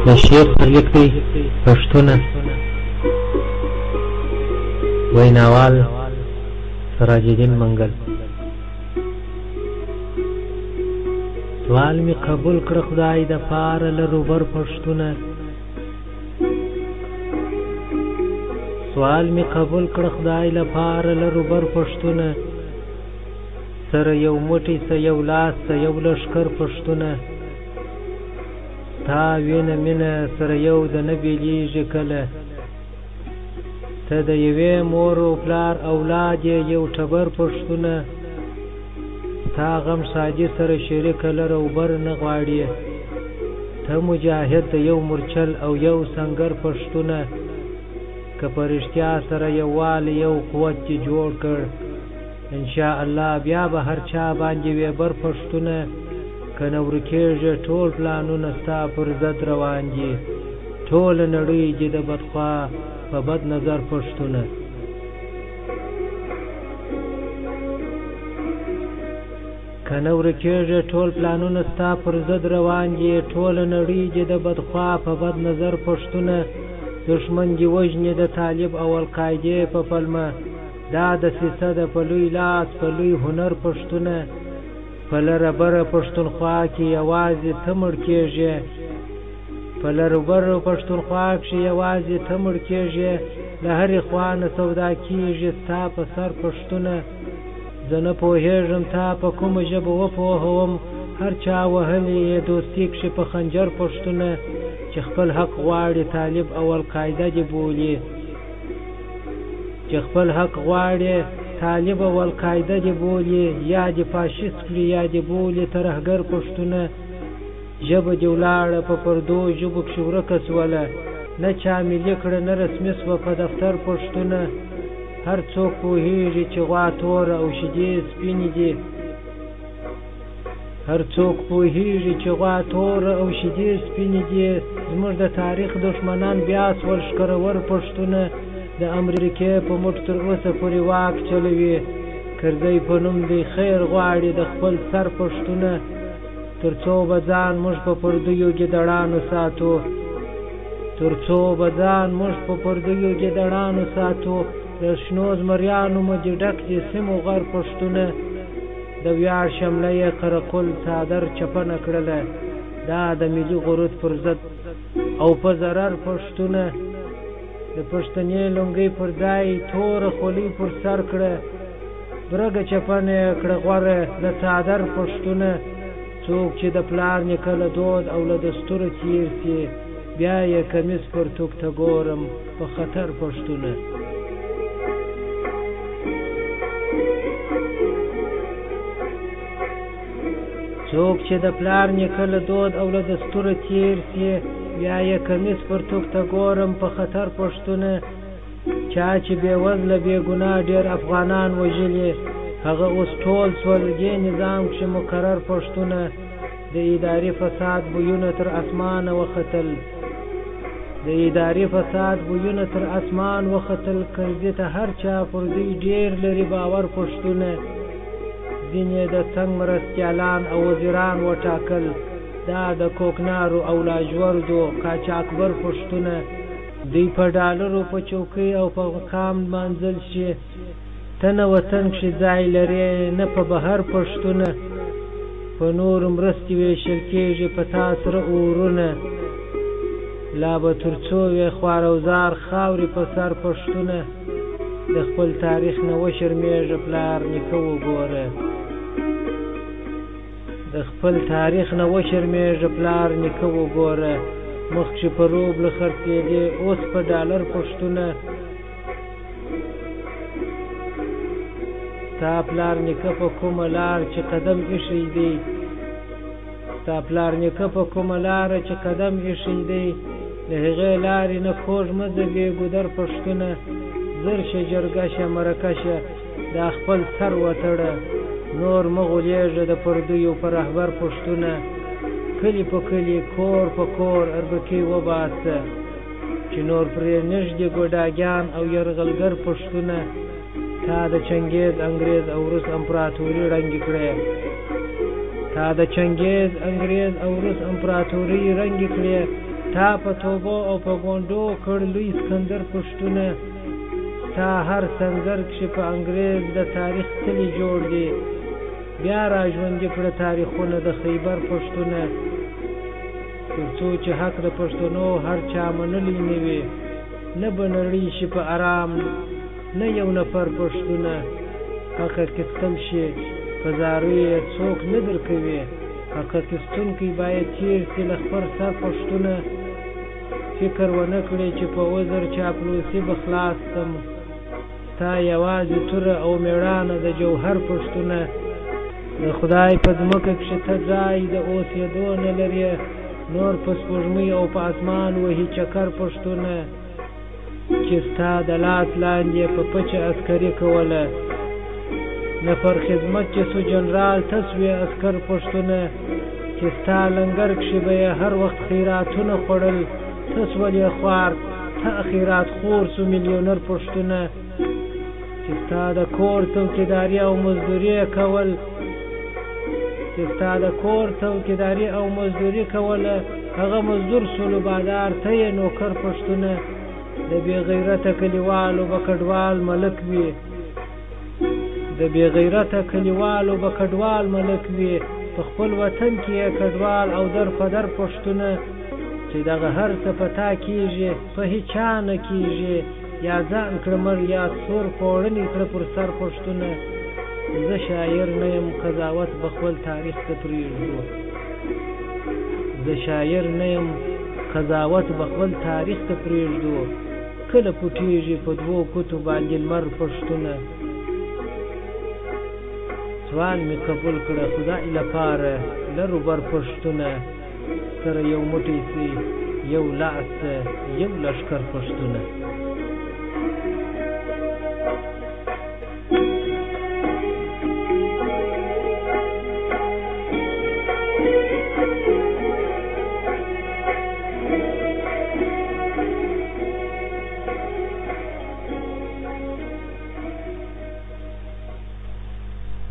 د شعر سرلیک دی پښتونه. ویناوال سراج الدین منګل. سوال می قبول کړ خدای د پاره لروبر پښتونه. سوال می قبول کړ خدای لپاره لروبر پښتونه. سره یو موټی سه یو لاس سه یو لښکر پښتونه. تا وینه مینه سره یو د نه بیلیږي کله. ته د یوې مور و پلار اولاد یې یو ټبر پښتونه. تا غم شادي سره شریکه لره او بر نه غواړي. ته مجاهد د یو مورچل او یو سنګر پښتونه. که په رښتیا سره یووالی یو قوت چې جوړ کړ، انشاء الله بیا به هر چا باندې ویبر پښتونه. که نه ورکېږي ټول پلانونه ستا پر ضد روان دي. ټوله نړۍ دي د بدخوا په بد نظر پښتونه. که نه ورکېږي ټول پلانونه ستا پر ضد روان دي. ټوله نړۍ دي د بدخوا په بد نظر پښتونه. دشمن دي وژني د طالب او القاعدې په پلمه. دا د سیسه د په لوی لاس په لوی هنر پښتونه. په لره بره پښتونخوا کې یوازې ته مړ کېږې. په لره بره پښتونخوا کې یوازې ته مړ کېږې. له هرې خوا نه سودا کېږي ستا په سر پښتونه. زه نه پوهېږم تا په کومه ژبه وپوهوم. هر چا وهلې یې دوستي کښې په خنجر پښتونه. چې خپل حق غواړي طالب او القاعده دې بولي. چې خپل حق غواړي طالب او القاعده دې بولي. یا دې فاشیست کړي یا دې بولي ترهګر پښتونه. ژبه دې ولاړه په پردو ژبو کښې ورکه سوله. نه چا ملي کړه نه رسمي سوه په دفتر پښتونه. هر څوک پوهېږي چې غوا توره او شیدې سپینې دي. هر څوک پوهېږي چې غوا توره او شیدې سپینې دي. زموږ د تاریخ دښمنان بیا سول ښکرور پښتونه. د امریکې په مټ تر اوسه پورې واک چلوي. کرزی په نوم دی خیر غواړي د خپل سر پښتونه. تر څو به ځان موږ په پردیو ګیدړانو ساتو. تر څو به ځان موږ په پردیو ګیدړانو ساتو. د شنو زمریانو مجې ډک دي سیمو غر پښتونه. د ویاړ شمله یې قرقل څادر چپنه کړله. دا د ملي غرور پر ضد او په ضرر پښتونه. د پښتنې لونګۍ پر ځای توره خولۍ پر سر کړه. برګه چپنه یې کړه غوره د څادر پښتونه. څوک چې د پلار نیکه له دود او له دستوره تېر سي، بیا یې کمیس پر توک ته ګورم په خطر پښتونه. څوک چې د پلار نیکه له دود او له دستوره تېر سي، بیا یې کمیس پر توک ته ګورم په خطر پښتونه. چا چې بې وزله بې ګناه ډېر افغانان وژلي، هغه اوس ټول سول دې نظام کښې مقرر پښتونه. د اداري فساد بویونه تر اسمانه وختل. د اداري فساد بویونه تر اسمان وختل. کرزي ته هر چا پر دوی ډېر لري باور پښتونه. ځینې د څنګ مرستیالان او وزیران وټاکل. دا د کوکنارو او لاجوردو قاچاقبر پښتونه. دوی په ډالرو په چوکۍ او په مقام منزل شي. ته نه وطن کښې ځای لرې نه په بهر پښتونه. په نورو مرستې ویشل کېږي په تا سره اورونه. لا به تر څو وې خوار او زار خاورې په سر پښتونه. د خپل تاریخ نه وشرمېږه پلار نیکه وګوره. د خپل تاریخ نه وشرمېږه پلار نیکه وګوره. مخکې په روبله خرڅېدې اوس په ډالر پښتونه. ستا پلار نیکه په کومه لار چې قدم ایښی دی. ستا پلار نیکه په کومه لاره چې قدم ایښی دی. د هغې لارې نه کوږ مه ځه بې ګودر پښتونه. زر شه جرګه شه مرکه شه دا خپل سر وتړه. نور مه غولېږه د پردیو په رهبر پښتونه. کلي په کلي کور په کور اربکي وباسه. چې نور پرې نږدې ګوډاګیان او یرغلګر پښتونه. تا د چنګیز انګریز او روس امپراتوري ړنګې کړې. تا د چنګیز انګریز او روس امپراتوري ړنګې کړې. تا په توبو او په ګونډو کړ لوی اسکندر پښتونه تا هر سنګر کښې په انګریز د تاریخ تلي جوړ دي بیا را ژوندي کړه تاریخونه د خیبر پښتونه تر څو چې حق د پښتنو هر چا منلی نه وي نه به نړۍ شي په ارام نه یو نفر پښتونه حق اخیستل شي په زاریو یې څوک نه درکوي حق اخیستونکی باید تېر سي له خپل سر پښتونه فکر ونه کړې چې په وزر چاپلوسي به خلاص کړم تا یوازې توره او مېړانه د جوهر پښتونه د خدای په ځمکه کښې ته ځای د اوسېدو نه لرې نور په سپوږمۍ او په اسمان وهي چکر پښتونه چې ستا د لاس لاندې په پچه عسکري کوله نه پر خدمت چې سو جنرال ته سوې عسکر پښتونه چې ستا لنګر کښې به یې هر وخت خیراتونه خوړل ته سولې خوار ته خیرات خور سو میلیونر پښتونه چې ستا د کور څوکیداري او مزدوري کول چې ستا د کور څوکیداري او مزدوري کوله هغه مزدور سولو بادار ته یې نوکر پښتونه د بې غیرته کلیوالو به کډوال ملک وي د بې غیرته کلیوالو به کډوال ملک وي په خپل وطن کې یې کډوال او در په در پښتونه چې دغه هر څه په تا کېږي په هیچا نه کېږي یا ځان کړه مړ یا سور پوړنې کړه پر سر پښتونه زه شاعر نه یم قضاوت به خپل تاریخ ته پرېږدو زه شاعر نه یم قضاوت به خپل تاریخ ته پرېږدو کله پټېږي په دوو ګوتو باندې لمر پښتونه سوال مې قبول کړه خدای لپاره لرو بر پښتونه سره یو موټی سي یو لاس یو لښکر پښتونه